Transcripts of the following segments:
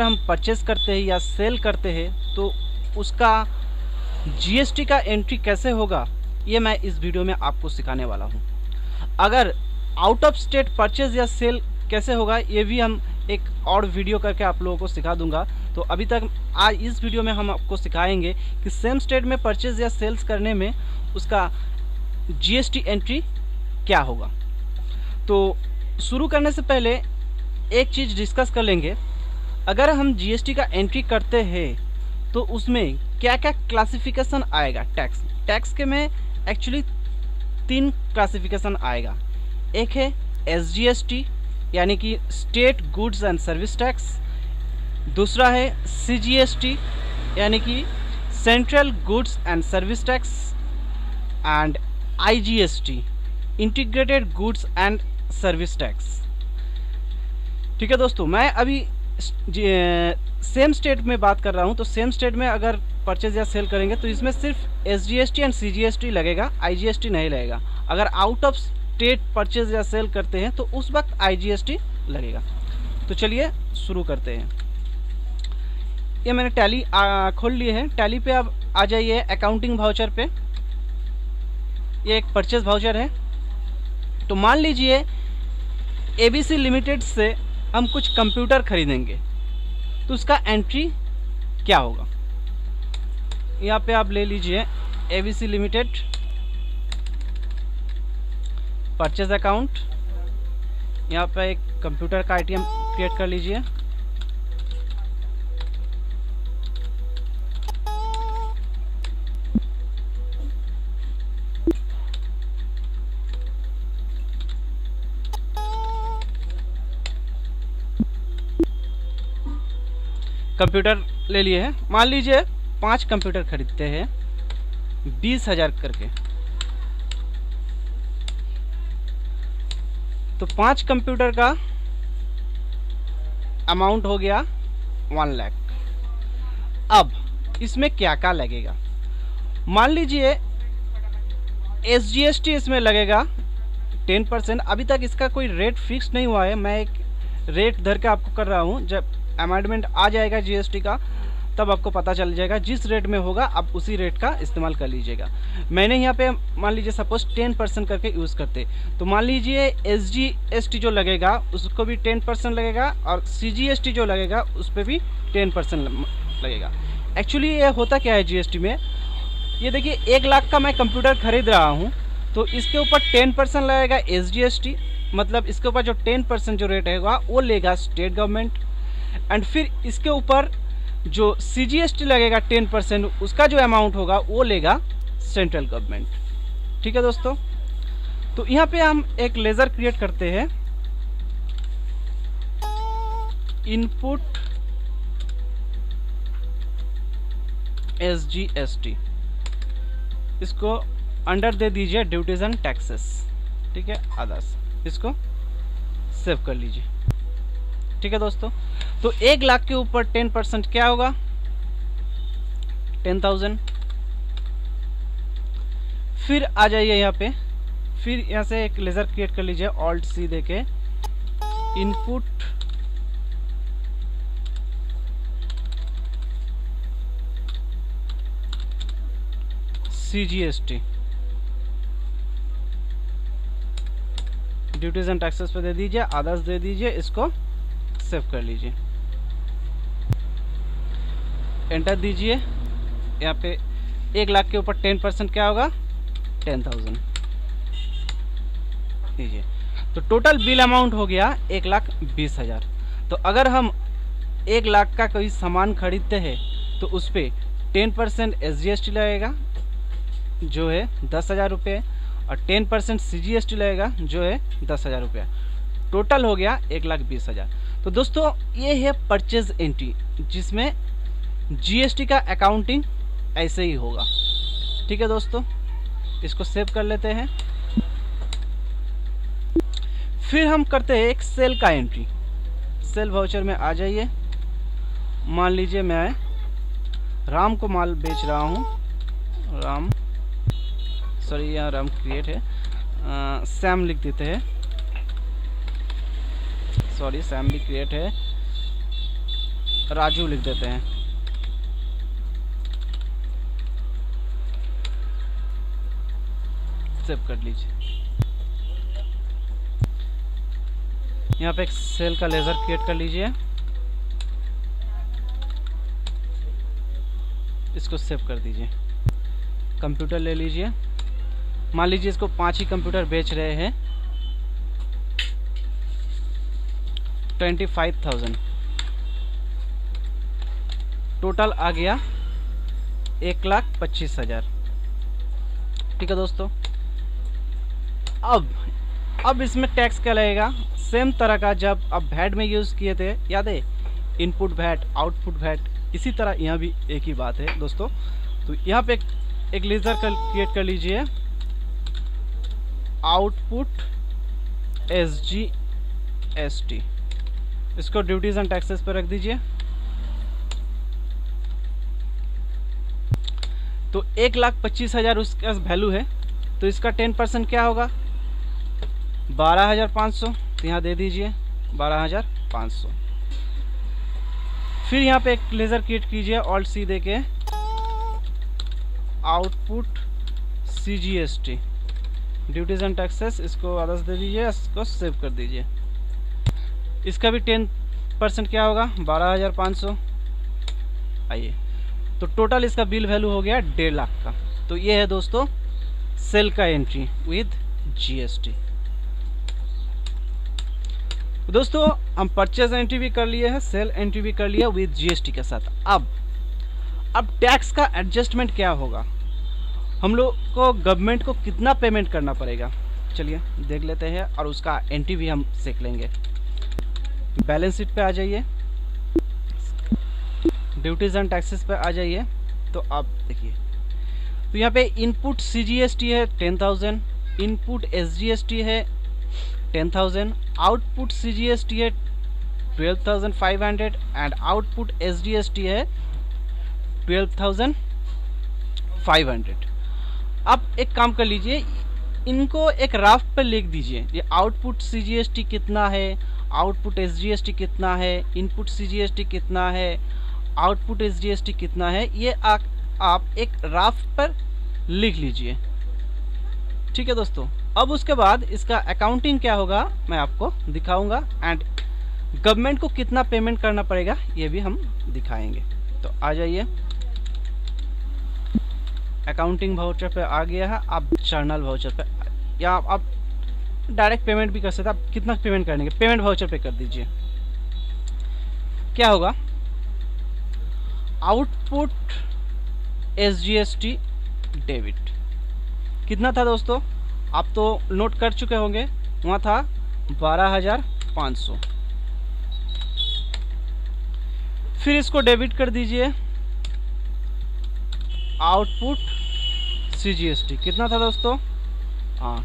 हम परचेस करते हैं या सेल करते हैं तो उसका जीएसटी का एंट्री कैसे होगा, ये मैं इस वीडियो में आपको सिखाने वाला हूँ। अगर आउट ऑफ स्टेट परचेज या सेल कैसे होगा, ये भी हम एक और वीडियो करके आप लोगों को सिखा दूंगा। तो अभी तक आज इस वीडियो में हम आपको सिखाएंगे कि सेम स्टेट में परचेज या सेल्स करने में उसका जीएसटी एंट्री क्या होगा। तो शुरू करने से पहले एक चीज़ डिस्कस कर लेंगे। अगर हम जीएसटी का एंट्री करते हैं तो उसमें क्या क्या क्लासिफिकेशन आएगा। टैक्स के में एक्चुअली 3 क्लासिफिकेशन आएगा। एक है एसजीएसटी यानी कि state goods and service tax, दूसरा है सीजीएसटी यानी कि central goods and service tax, and IGST integrated goods and service tax. ठीक है दोस्तों, मैं अभी सेम स्टेट में बात कर रहा हूँ। तो सेम स्टेट में अगर परचेज या सेल करेंगे तो इसमें सिर्फ एसजीएसटी एंड सीजीएसटी लगेगा, आईजीएसटी नहीं लगेगा। अगर आउट ऑफ स्टेट परचेज या सेल करते हैं तो उस वक्त आईजीएसटी लगेगा। तो चलिए शुरू करते हैं। ये मैंने टैली खोल लिए है। टैली पे अब आ जाइए अकाउंटिंग वाउचर पे। ये एक परचेज वाउचर है। तो मान लीजिए एबीसी लिमिटेड से हम कुछ कंप्यूटर खरीदेंगे तो उसका एंट्री क्या होगा। यहाँ पे आप ले लीजिए एबीसी लिमिटेड परचेज अकाउंट। यहाँ पे एक कंप्यूटर का आइटम क्रिएट कर लीजिए। कंप्यूटर ले लिए हैं। मान लीजिए 5 कंप्यूटर खरीदते हैं 20,000 करके। तो 5 कंप्यूटर का अमाउंट हो गया 1 लाख। अब इसमें क्या क्या लगेगा। मान लीजिए एसजीएसटी इसमें लगेगा 10%। अभी तक इसका कोई रेट फिक्स नहीं हुआ है, मैं एक रेट धर के आपको कर रहा हूँ। जब अमेंडमेंट आ जाएगा जीएसटी का तब आपको पता चल जाएगा। जिस रेट में होगा आप उसी रेट का इस्तेमाल कर लीजिएगा। मैंने यहाँ पे मान लीजिए सपोज 10% करके यूज़ करते, तो मान लीजिए एसजीएसटी जो लगेगा उसको भी 10% लगेगा और सीजीएसटी जो लगेगा उस पर भी 10% लगेगा। एक्चुअली ये होता क्या है जीएसटी में, ये देखिए 1 लाख का मैं कंप्यूटर खरीद रहा हूँ तो इसके ऊपर 10% लगेगा एसजीएसटी, मतलब इसके ऊपर जो 10% जो रेट रहेगा वो लेगा स्टेट गवर्नमेंट। एंड फिर इसके ऊपर जो सीजीएसटी लगेगा 10%, उसका जो अमाउंट होगा वो लेगा सेंट्रल गवर्नमेंट। ठीक है दोस्तों, तो यहाँ पे हम एक लेजर क्रिएट करते हैं। इनपुट एसजीएसटी, इसको अंडर दे दीजिए ड्यूटीज एंड टैक्सेस। ठीक है, अदर्स, इसको सेव कर लीजिए। ठीक है दोस्तों, तो 1 लाख के ऊपर 10% क्या होगा 10,000। फिर आ जाइए यहाँ पे, फिर यहाँ से एक लेजर क्रिएट कर लीजिए ऑल्ट सी देके। Input CGST, duties and taxes पे दे दीजिए, अदर्स दे दीजिए, इसको सेव कर लीजिए। एंटर दीजिए। यहाँ पे 1 लाख के ऊपर 10% क्या होगा 10,000 दीजिए। तो टोटल बिल अमाउंट हो गया 1,20,000। तो अगर हम 1 लाख का कोई सामान खरीदते हैं तो उस पर 10% एसजीएसटी लगेगा जो है 10,000 रुपये, और 10% सीजीएसटी लगेगा जो है 10,000 रुपये। टोटल हो गया 1,20,000। तो दोस्तों ये है परचेज एंट्री, जिसमें जीएसटी का अकाउंटिंग ऐसे ही होगा। ठीक है दोस्तों, इसको सेव कर लेते हैं। फिर हम करते हैं एक सेल का एंट्री। सेल वाउचर में आ जाइए। मान लीजिए मैं राम को माल बेच रहा हूँ। राम, सॉरी यहाँ राम क्रिएट है, सैम लिख देते हैं। सॉरी, सैम भी क्रिएट है। राजू लिख देते हैं। सेव कर लीजिए। यहाँ पे एक सेल का लेज़र क्रिएट कर लीजिए, इसको सेव कर दीजिए। कंप्यूटर ले लीजिए, मान लीजिए इसको 5 ही कंप्यूटर बेच रहे हैं, 25,000 टोटल आ गया 1,25,000। ठीक है दोस्तों, अब इसमें टैक्स क्या लगेगा, सेम तरह का जब अब वैट में यूज़ किए थे, याद है, इनपुट वैट आउटपुट वैट, इसी तरह यहाँ भी एक ही बात है दोस्तों। तो यहाँ पे एक लेज़र क्रिएट कर लीजिए, आउटपुट SGST, इसको ड्यूटीज एंड टैक्सेस पर रख दीजिए। तो 1,25,000 उसका वैल्यू है, तो इसका 10% क्या होगा, 12,500, तो यहाँ दे दीजिए 12,500। फिर यहाँ पे एक लेज़र क्रिएट कीजिए, ऑल्ट C दे के, output CGST, duties and taxes, इसको आदर्श दे दीजिए, इसको सेव कर दीजिए। इसका भी 10% क्या होगा, 12,500। आइए, तो टोटल इसका बिल वैल्यू हो गया 1.5 लाख का। तो ये है दोस्तों सेल का एंट्री विद GST। दोस्तों हम परचेज एंट्री भी कर लिए हैं, सेल एंट्री भी कर लिया विद GST के साथ। अब टैक्स का एडजस्टमेंट क्या होगा, हम लोग को गवर्नमेंट को कितना पेमेंट करना पड़ेगा, चलिए देख लेते हैं, और उसका एंट्री भी हम सीख लेंगे। बैलेंस शीट पे आ जाइए, ड्यूटीज एंड टैक्सेस पे आ जाइए। तो आप देखिए, तो यहाँ पे इनपुट CGST है 10,000, इनपुट SGST है 10,000, आउटपुट CGST है 12,500 एंड आउटपुट SGST है 12,500। अब एक काम कर लीजिए, इनको एक राफ पर लिख दीजिए, ये आउटपुट CGST कितना है, आउटपुट SGST कितना है, इनपुट CGST कितना है, आउटपुट SGST कितना है, ये आप एक राफ पर लिख लीजिए। ठीक है दोस्तों, अब उसके बाद इसका अकाउंटिंग क्या होगा मैं आपको दिखाऊंगा, एंड गवर्नमेंट को कितना पेमेंट करना पड़ेगा ये भी हम दिखाएंगे। तो आ जाइए, अकाउंटिंग वाउचर पे आ गया है, आप जर्नल वाउचर पे, या आप डायरेक्ट पेमेंट भी कर सकते हैं। आप कितना पेमेंट करने के, पेमेंट वाउचर पे कर दीजिए। क्या होगा, आउटपुट SGST डेबिट कितना था दोस्तों, आप तो नोट कर चुके होंगे, वहाँ था 12,500। फिर इसको डेबिट कर दीजिए, आउटपुट CGST कितना था दोस्तों,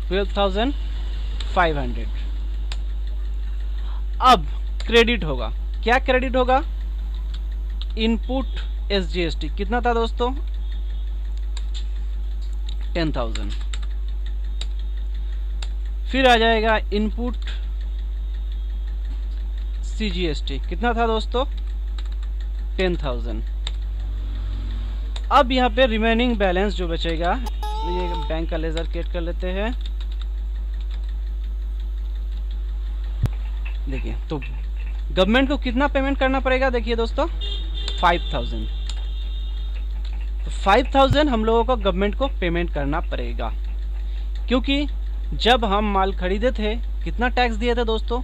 12,500। अब क्रेडिट होगा, क्या क्रेडिट होगा, इनपुट SGST कितना था दोस्तों, 10,000। फिर आ जाएगा इनपुट CGST कितना था दोस्तों, 10,000। अब यहाँ पे रिमेनिंग बैलेंस जो बचेगा, ये बैंक का लेजर क्रिएट कर लेते हैं। देखिए, तो गवर्नमेंट को कितना पेमेंट करना पड़ेगा, देखिए दोस्तों 5,000। तो 5,000 हम लोगों को गवर्नमेंट को पेमेंट करना पड़ेगा, क्योंकि जब हम माल खरीदे थे कितना टैक्स दिए थे दोस्तों,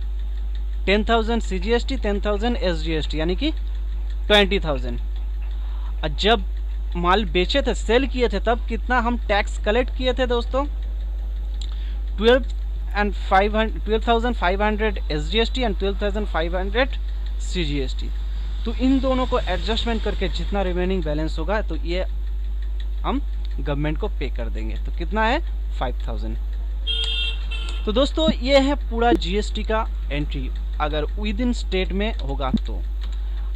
10,000 CGST, 10,000 SGST, यानी कि 20,000। और जब माल बेचे थे, सेल किए थे, तब कितना हम टैक्स कलेक्ट किए थे दोस्तों, 12,500 SGST एंड 12,500 CGST। तो इन दोनों को एडजस्टमेंट करके जितना रिमेनिंग बैलेंस होगा, तो ये हम गवर्नमेंट को पे कर देंगे। तो कितना है, 5,000। तो दोस्तों ये है पूरा GST का एंट्री, अगर विद इन स्टेट में होगा तो।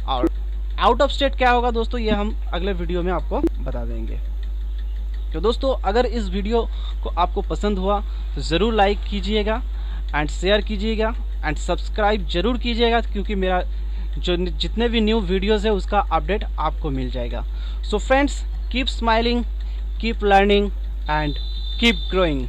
और आउट ऑफ स्टेट क्या होगा दोस्तों, ये हम अगले वीडियो में आपको बता देंगे। तो दोस्तों अगर इस वीडियो को आपको पसंद हुआ तो ज़रूर लाइक कीजिएगा एंड शेयर कीजिएगा एंड सब्सक्राइब ज़रूर कीजिएगा, क्योंकि मेरा जो जितने भी न्यू वीडियोस है उसका अपडेट आपको मिल जाएगा। So friends, keep smiling, keep learning and keep growing.